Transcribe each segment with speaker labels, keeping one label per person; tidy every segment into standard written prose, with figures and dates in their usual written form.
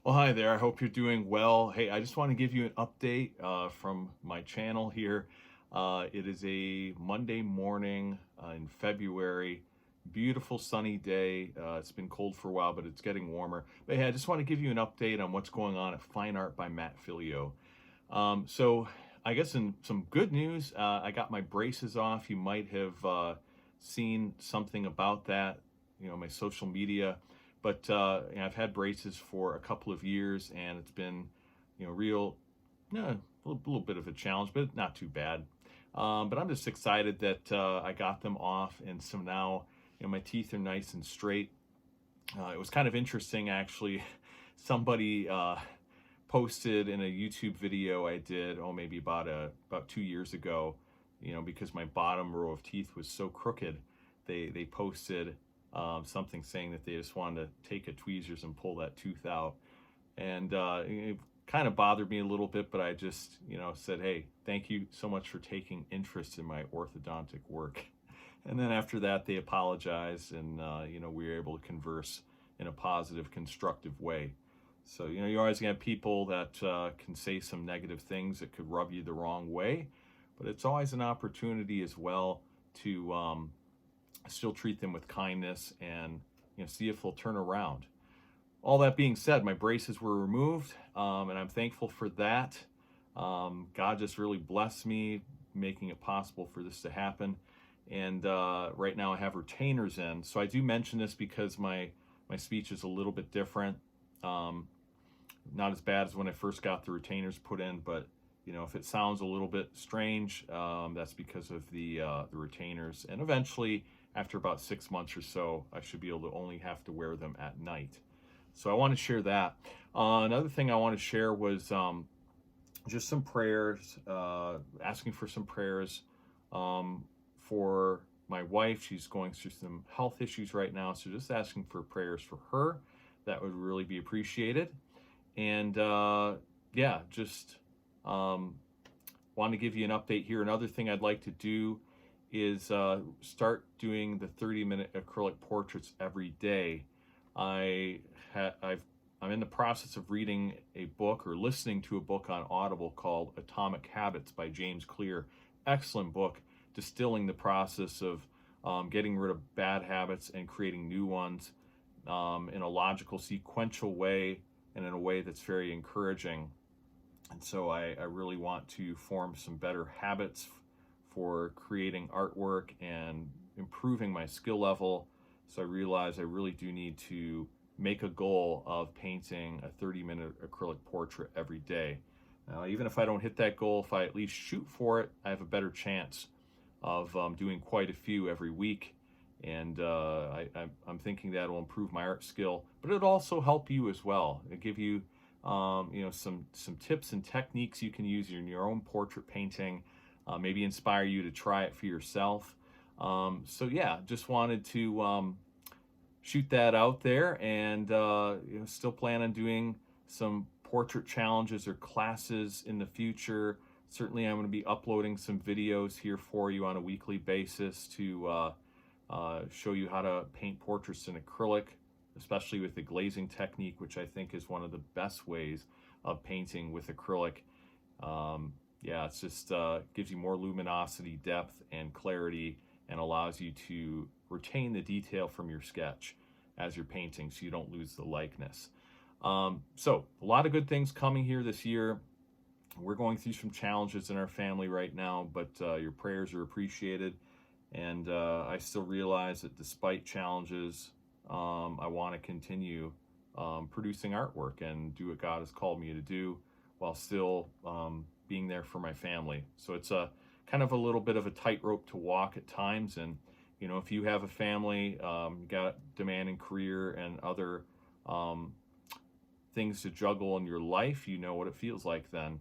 Speaker 1: Well, hi there. I hope you're doing well. Hey, I just want to give you an update from my channel here. It is a Monday morning in February. Beautiful sunny day. It's been cold for a while, but it's getting warmer. But hey, I just want to give you an update on what's going on at Fine Art by mattphilleo. So I guess in some good news, I got my braces off. You might have seen something about that, my social media. But I've had braces for a couple of years, and it's been, real, a little bit of a challenge, but not too bad. But I'm just excited that I got them off, and so now, my teeth are nice and straight. It was kind of interesting, actually. Somebody posted in a YouTube video I did, maybe about 2 years ago, because my bottom row of teeth was so crooked, they posted something saying that they just wanted to take a tweezers and pull that tooth out. And it kind of bothered me a little bit, but I just, said, hey, thank you so much for taking interest in my orthodontic work. And then after that, they apologized, and, we were able to converse in a positive, constructive way. So, you're always going to have people that can say some negative things that could rub you the wrong way, but it's always an opportunity as well to still treat them with kindness and see if they'll turn around. All that being said, my braces were removed, and I'm thankful for that. God just really blessed me, making it possible for this to happen. And right now I have retainers in. So I do mention this because my speech is a little bit different. Not as bad as when I first got the retainers put in, but if it sounds a little bit strange, that's because of the retainers. And eventually, after about 6 months or so, I should be able to only have to wear them at night. So I want to share that. Another thing I want to share was just some prayers, asking for some prayers for my wife. She's going through some health issues right now, so just asking for prayers for her. That would really be appreciated. And just want to give you an update here. Another thing I'd like to do is start doing the 30-minute acrylic portraits every day. I'm in the process of reading a book or listening to a book on Audible called Atomic Habits by James Clear. Excellent book, distilling the process of getting rid of bad habits and creating new ones in a logical, sequential way, and in a way that's very encouraging. And so I really want to form some better habits for creating artwork and improving my skill level. So I realize I really do need to make a goal of painting a 30-minute acrylic portrait every day. Now, even if I don't hit that goal, if I at least shoot for it, I have a better chance of doing quite a few every week. And I'm thinking that will improve my art skill, but it'll also help you as well. It'll give you, some tips and techniques you can use in your own portrait painting, maybe inspire you to try it for yourself. So yeah, just wanted to shoot that out there, and still plan on doing some portrait challenges or classes in the future. Certainly, I'm going to be uploading some videos here for you on a weekly basis to show you how to paint portraits in acrylic, especially with the glazing technique, which I think is one of the best ways of painting with acrylic. It's just gives you more luminosity, depth, and clarity, and allows you to retain the detail from your sketch as you're painting, so you don't lose the likeness. So a lot of good things coming here this year. We're going through some challenges in our family right now, but your prayers are appreciated. And I still realize that despite challenges, I want to continue producing artwork and do what God has called me to do, while still being there for my family. So it's a kind of a little bit of a tightrope to walk at times. And if you have a family, you got a demanding career and other things to juggle in your life, you know what it feels like then.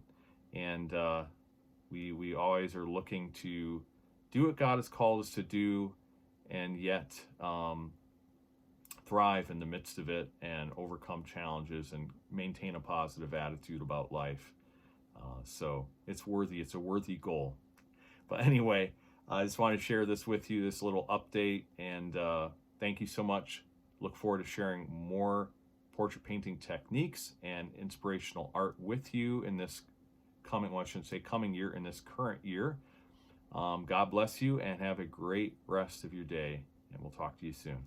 Speaker 1: And we always are looking to do what God has called us to do, and yet thrive in the midst of it and overcome challenges and maintain a positive attitude about life. So it's a worthy goal. But anyway, I just wanted to share this with you, this little update, and thank you so much. Look forward to sharing more portrait painting techniques and inspirational art with you in this coming, well, I shouldn't say coming year, in this current year. God bless you and have a great rest of your day, and we'll talk to you soon.